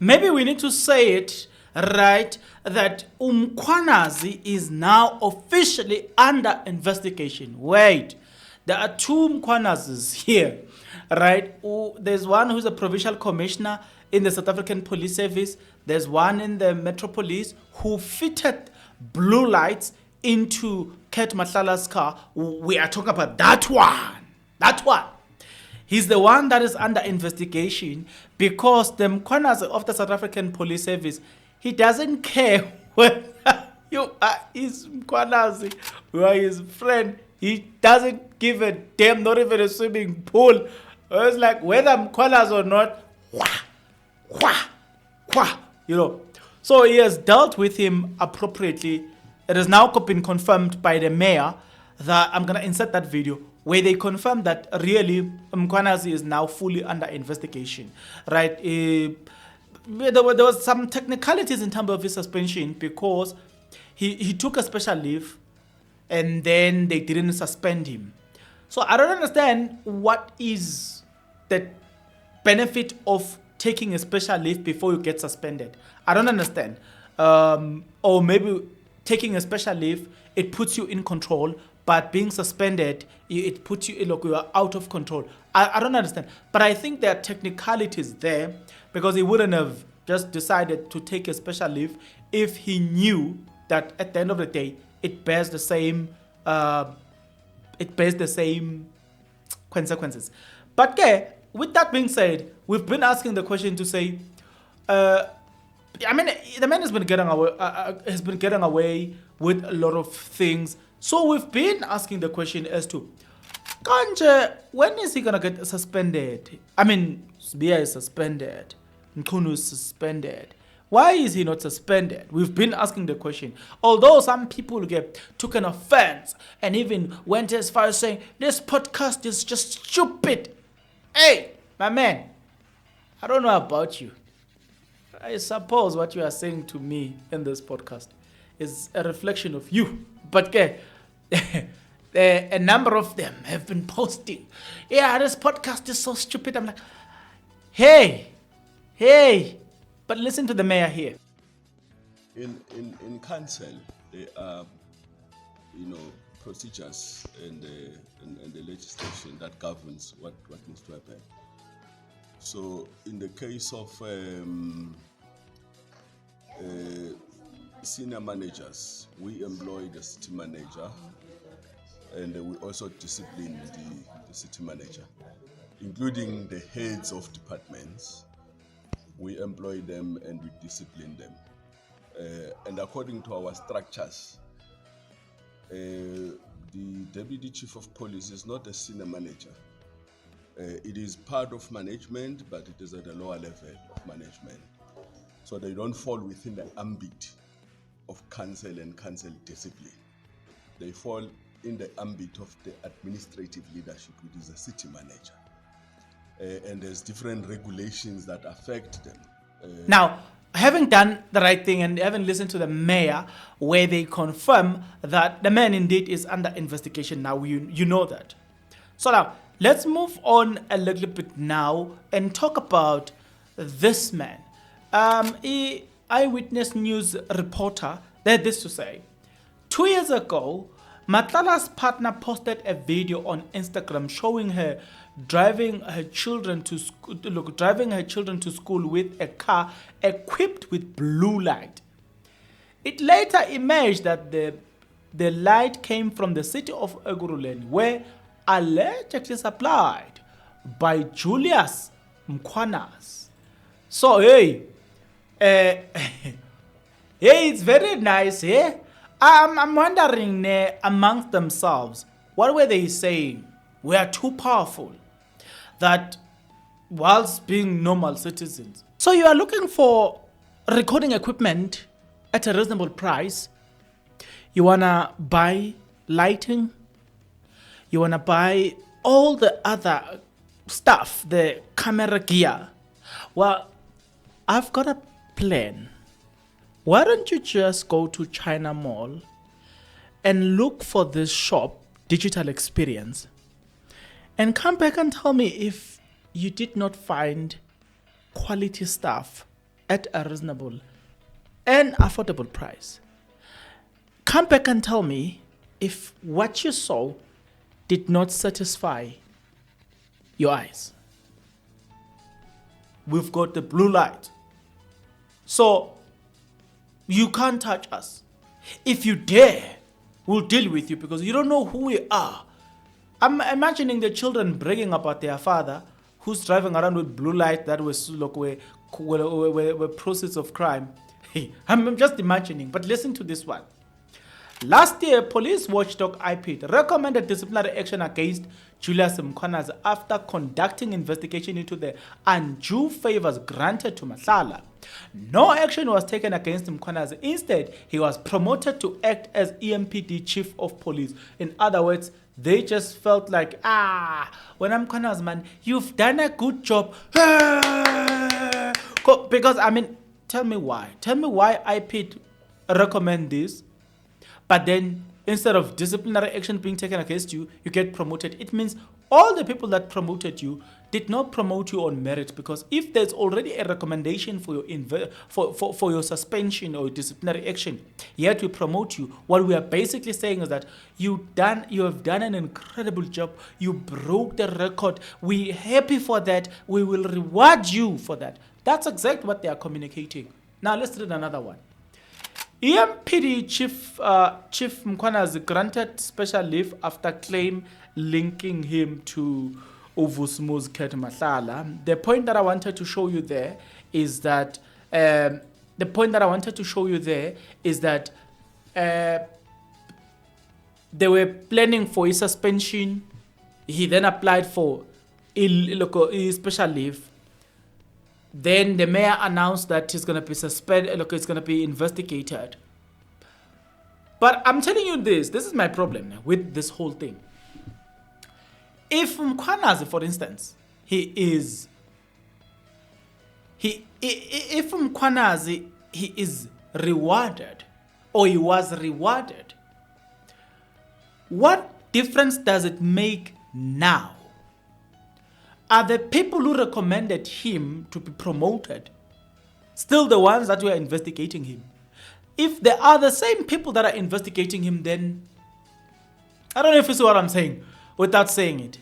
Maybe we need to say it right that Mkhwanazi is now officially under investigation. Wait, there are two Mkhwanazis here, right? There's one who's a provincial commissioner in the South African Police Service. There's one in the Metro Police who fitted blue lights into Ket Mahlala's car. We are talking about that one. That one. He's the one that is under investigation because the Mkhwanazi of the South African Police Service, he doesn't care whether you are his Mkhwanazi, you are his friend. He doesn't give a damn, not even a swimming pool. It's like whether Mkhwanazi or not, you know. So he has dealt with him appropriately. It has now been confirmed by the mayor that I'm going to insert that video where they confirm that really Mkhwanazi is now fully under investigation, right? There was some technicalities in terms of his suspension because he took a special leave and then they didn't suspend him. So I don't understand what is the benefit of taking a special leave before you get suspended. I don't understand. Or maybe taking a special leave, it puts you in control, but being suspended, it puts you, look, you are out of control. I don't understand. But I think there are technicalities there because he wouldn't have just decided to take a special leave if he knew that at the end of the day, it bears the same consequences. But okay, with that being said, we've been asking the question to say, I mean, the man has been getting away with a lot of things. So we've been asking the question as to, Kanje, when is he gonna get suspended? I mean, Sbia is suspended, Mkhunu is suspended. Why is he not suspended? We've been asking the question. Although some people took an offense and even went as far as saying, this podcast is just stupid. Hey, my man, I don't know about you. I suppose what you are saying to me in this podcast is a reflection of you. But a number of them have been posting, yeah, this podcast is so stupid. I'm like, hey, but listen to the mayor here. In council, there are, procedures and the legislation that governs what needs to happen. So in the case of senior managers, we employ the city manager and we also discipline the city manager, including the heads of departments. We employ them and we discipline them. And according to our structures, the Deputy Chief of Police is not a senior manager. It is part of management, but it is at a lower level of management. So they don't fall within the ambit of council and council discipline. They fall in the ambit of the administrative leadership, which is a city manager. And there's different regulations that affect them. Now, having done the right thing and having listened to the mayor where they confirm that the man indeed is under investigation now, you know that. So now, let's move on a little bit now and talk about this man. Eyewitness News reporter, they had this to say. 2 years ago, Matlala's partner posted a video on Instagram showing her driving her children to school with a car equipped with blue light. It later emerged that the light came from the city of Ekurhuleni, where allegedly supplied by Julius Mkhwanazi. So hey, it's very nice, eh? I'm wondering amongst themselves, what were they saying? We are too powerful. That whilst being normal citizens. So you are looking for recording equipment at a reasonable price. You want to buy lighting. You want to buy all the other stuff, the camera gear. Well, I've got a plan. Why don't you just go to China Mall and look for this shop, Digital Experience, and come back and tell me if you did not find quality stuff at a reasonable and affordable price. Come back and tell me if what you saw did not satisfy your eyes. We've got the blue light. So you can't touch us. If you dare, we'll deal with you because you don't know who we are. I'm imagining the children bragging about their father who's driving around with blue light that was look were process of crime. Hey, I'm just imagining, but listen to this one. Last year, police watchdog IPID recommended disciplinary action against Julius Mkhwanazi after conducting investigation into the undue favors granted to Mahlala. No action was taken against Mkhwanazi. Instead, he was promoted to act as EMPD chief of police. In other words, they just felt like, when I'm Mkhwanazi, man, you've done a good job. Because, I mean, tell me why. Tell me why IPID recommend this. But then, instead of disciplinary action being taken against you, you get promoted. It means all the people that promoted you did not promote you on merit, because if there's already a recommendation for your for your suspension or disciplinary action, yet we promote you, what we are basically saying is that you have done an incredible job. You broke the record. We're happy for that. We will reward you for that. That's exactly what they are communicating. Now let's read another one. EMPD Chief Mkhwanazi granted special leave after claim linking him to Ovusmu's Ket Mahlala. The point that I wanted to show you there is that they were planning for his suspension. He then applied for special leave. Then the mayor announced that he's going to be suspended, it's going to be investigated. But I'm telling you this is my problem now with this whole thing. If Mkhwanazi, for instance, if Mkhwanazi is rewarded, or he was rewarded, what difference does it make now? Are the people who recommended him to be promoted still the ones that were investigating him? If they are the same people that are investigating him, then I don't know if you see what I'm saying without saying it.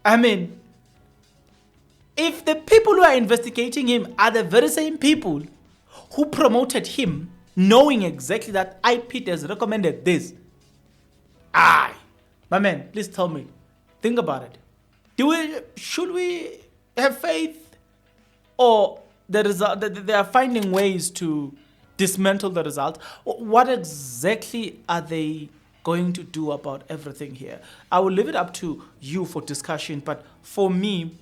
I mean, if the people who are investigating him are the very same people who promoted him, knowing exactly that IPID has recommended this, my man, please tell me, think about it. Should we have faith, or they are finding ways to dismantle the result? What exactly are they going to do about everything here? I will leave it up to you for discussion, but for me,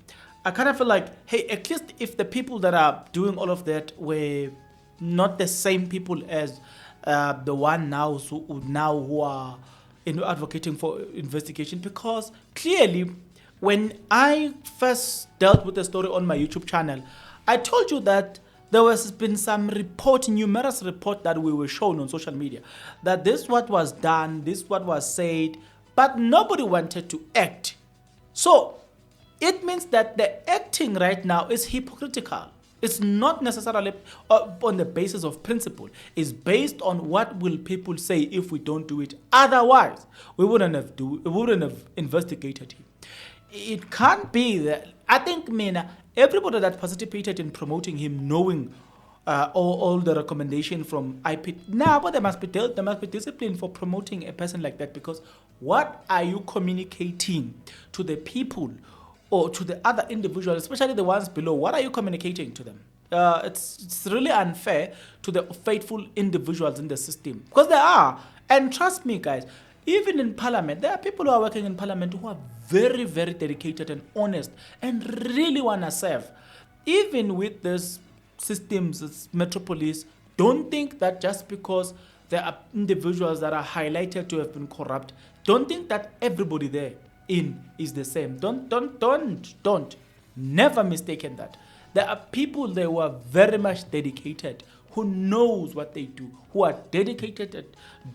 I kind of feel like, hey, at least if the people that are doing all of that were not the same people as the one now who are advocating for investigation, because clearly, when I first dealt with the story on my YouTube channel, I told you that there has been some numerous reports that we were shown on social media, that this what was done, this what was said, but nobody wanted to act. So it means that the acting right now is hypocritical. It's not necessarily on the basis of principle. It's based on what will people say if we don't do it. Otherwise, we wouldn't have investigated him. It can't be that. I think, everybody that participated in promoting him, knowing all the recommendation from IPID, but there must be discipline for promoting a person like that, because what are you communicating to the people or to the other individuals, especially the ones below? What are you communicating to them? It's really unfair to the faithful individuals in the system, because there are, and trust me, guys. Even in parliament, there are people who are working in parliament who are very, very dedicated and honest and really want to serve. Even with these systems, this metropolis, don't think that just because there are individuals that are highlighted to have been corrupt, don't think that everybody there is the same. Don't. Never mistaken that. There are people there who are very much dedicated, who knows what they do, who are dedicated at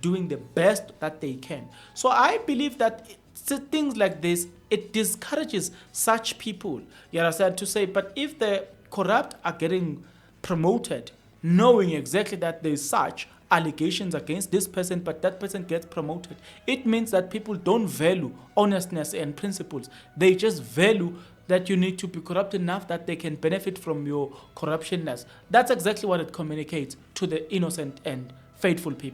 doing the best that they can. So I believe that things like this, it discourages such people. You understand, to say, but if the corrupt are getting promoted, knowing exactly that there's such allegations against this person, but that person gets promoted, it means that people don't value honestness and principles. They just value that you need to be corrupt enough that they can benefit from your corruptionness. That's exactly what it communicates to the innocent and faithful people.